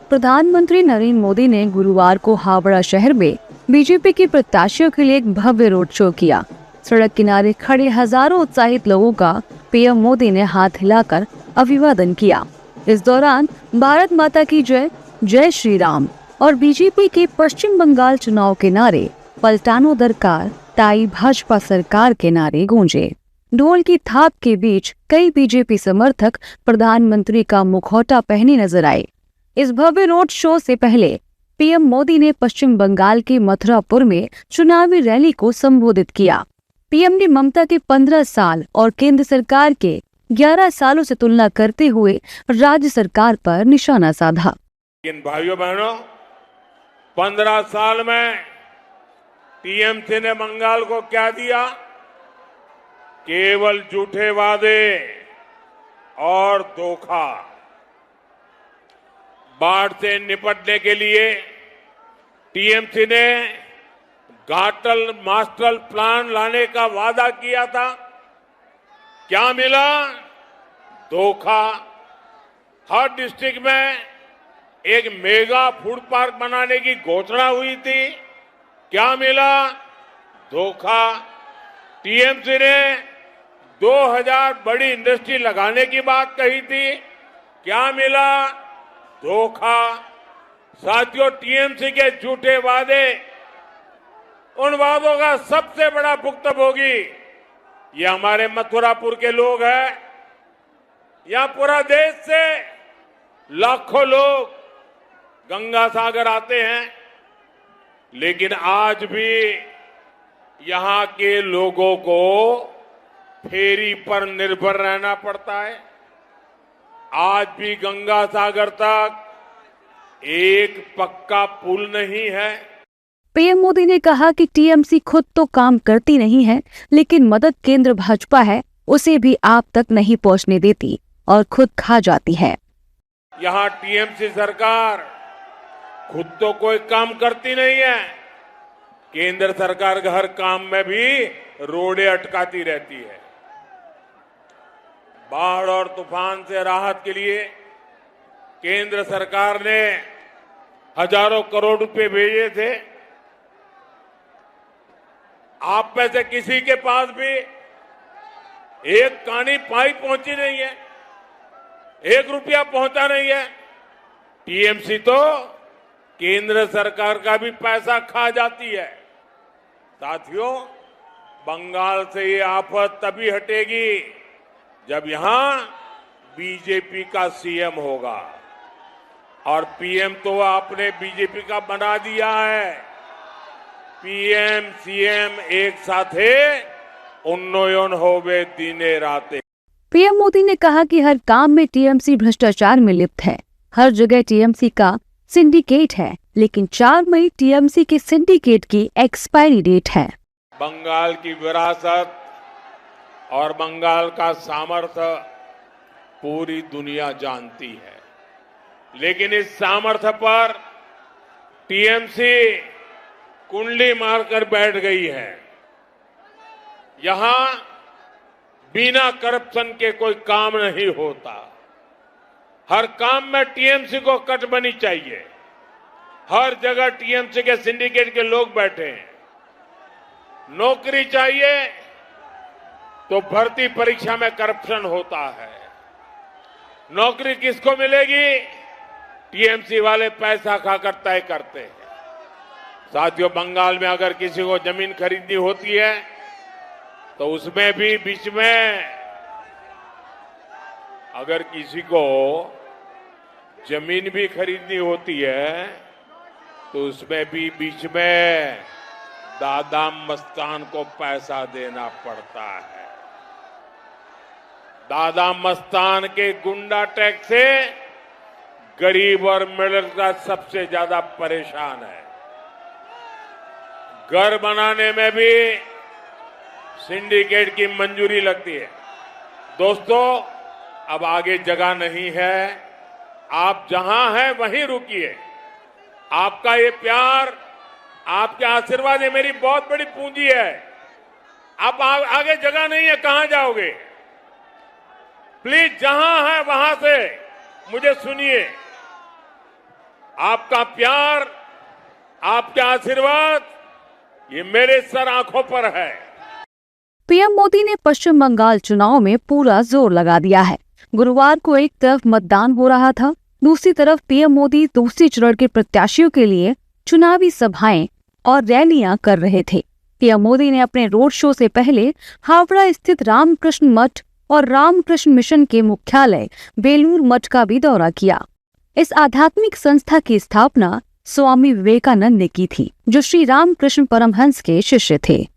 प्रधानमंत्री नरेंद्र मोदी ने गुरुवार को हावड़ा शहर में बीजेपी के प्रत्याशियों के लिए एक भव्य रोड शो किया। सड़क किनारे खड़े हजारों उत्साहित लोगों का पीएम मोदी ने हाथ हिलाकर अभिवादन किया। इस दौरान भारत माता की जय, जय श्री राम और बीजेपी के पश्चिम बंगाल चुनाव के नारे, पलटानो दरकार, ताई भाजपा सरकार के नारे गूंजे। ढोल की थाप के बीच कई बीजेपी समर्थक प्रधानमंत्री का मुखौटा पहने नजर आए। इस भव्य रोड शो से पहले पीएम मोदी ने पश्चिम बंगाल के मथुरापुर में चुनावी रैली को संबोधित किया। पीएम ने ममता के 15 साल और केंद्र सरकार के 11 सालों से तुलना करते हुए राज्य सरकार पर निशाना साधा। लेकिन भाइयों बहनों, 15 साल में टीएमसी ने बंगाल को क्या दिया? केवल झूठे वादे और धोखा। बाढ़ से निपटने के लिए टीएमसी ने घाटल मास्टर प्लान लाने का वादा किया था। क्या मिला? धोखा। हर डिस्ट्रिक्ट में एक मेगा फूड पार्क बनाने की घोषणा हुई थी। क्या मिला? धोखा। टीएमसी ने 2000 बड़ी इंडस्ट्री लगाने की बात कही थी। क्या मिला? धोखा। साथियों, टीएमसी के झूठे वादे, उन वादों का सबसे बड़ा भुक्तभोगी ये हमारे मथुरापुर के लोग हैं। यहां पूरा देश से लाखों लोग गंगा सागर आते हैं, लेकिन आज भी यहां के लोगों को फेरी पर निर्भर रहना पड़ता है। आज भी गंगा सागर तक एक पक्का पुल नहीं है। पीएम मोदी ने कहा कि टीएमसी खुद तो काम करती नहीं है, लेकिन मदद केंद्र भाजपा है उसे भी आप तक नहीं पहुंचने देती और खुद खा जाती है। यहाँ टीएमसी सरकार खुद तो कोई काम करती नहीं है, केंद्र सरकार के हर काम में भी रोड़े अटकाती रहती है। बाढ़ और तूफान से राहत के लिए केंद्र सरकार ने हजारों करोड़ रुपए भेजे थे। आप में से किसी के पास भी एक कानी पाई पहुंची नहीं है, 1 रुपया पहुंचा नहीं है। टीएमसी तो केंद्र सरकार का भी पैसा खा जाती है। साथियों, बंगाल से ये आफत तभी हटेगी जब यहां बीजेपी का सीएम होगा, और पीएम तो आपने बीजेपी का बना दिया है। पीएम सीएम एक साथे उन्नयन होवे दिने राते। पीएम मोदी ने कहा कि हर काम में टीएमसी भ्रष्टाचार में लिप्त है। हर जगह टीएमसी का सिंडिकेट है, लेकिन 4 मई टीएमसी के सिंडिकेट की एक्सपायरी डेट है। बंगाल की विरासत और बंगाल का सामर्थ्य पूरी दुनिया जानती है, लेकिन इस सामर्थ्य पर टीएमसी कुंडली मारकर बैठ गई है। यहां बिना करप्शन के कोई काम नहीं होता। हर काम में टीएमसी को कटबनी चाहिए। हर जगह टीएमसी के सिंडिकेट के लोग बैठे हैं। नौकरी चाहिए तो भर्ती परीक्षा में करप्शन होता है। नौकरी किसको मिलेगी? टीएमसी वाले पैसा खाकर तय करते हैं। साथियों, बंगाल में अगर किसी को जमीन खरीदनी होती है तो उसमें भी बीच में, अगर किसी को जमीन भी खरीदनी होती है तो उसमें भी बीच में दादा मस्तान को पैसा देना पड़ता है। दादा मस्तान के गुंडा टैक्स से गरीब और मिडिल क्लास सबसे ज्यादा परेशान है। घर बनाने में भी सिंडिकेट की मंजूरी लगती है। दोस्तों, अब आगे जगह नहीं है। आप जहां हैं वहीं रुकिए। आपका ये प्यार, आपके आशीर्वाद, ये मेरी बहुत बड़ी पूंजी है। आप आगे जगह नहीं है, कहां जाओगे? प्लीज जहां है वहां से मुझे सुनिए। आपका प्यार, आपके आशीर्वाद, ये मेरे सर आंखों पर है। पीएम मोदी ने पश्चिम बंगाल चुनाव में पूरा जोर लगा दिया है। गुरुवार को एक तरफ मतदान हो रहा था, दूसरी तरफ पीएम मोदी दूसरे चरण के प्रत्याशियों के लिए चुनावी सभाएं और रैलियां कर रहे थे। पीएम मोदी ने अपने रोड शो से पहले हावड़ा स्थित रामकृष्ण मठ और रामकृष्ण मिशन के मुख्यालय बेलूर मठ का भी दौरा किया। इस आध्यात्मिक संस्था की स्थापना स्वामी विवेकानंद ने की थी, जो श्री रामकृष्ण परमहंस के शिष्य थे।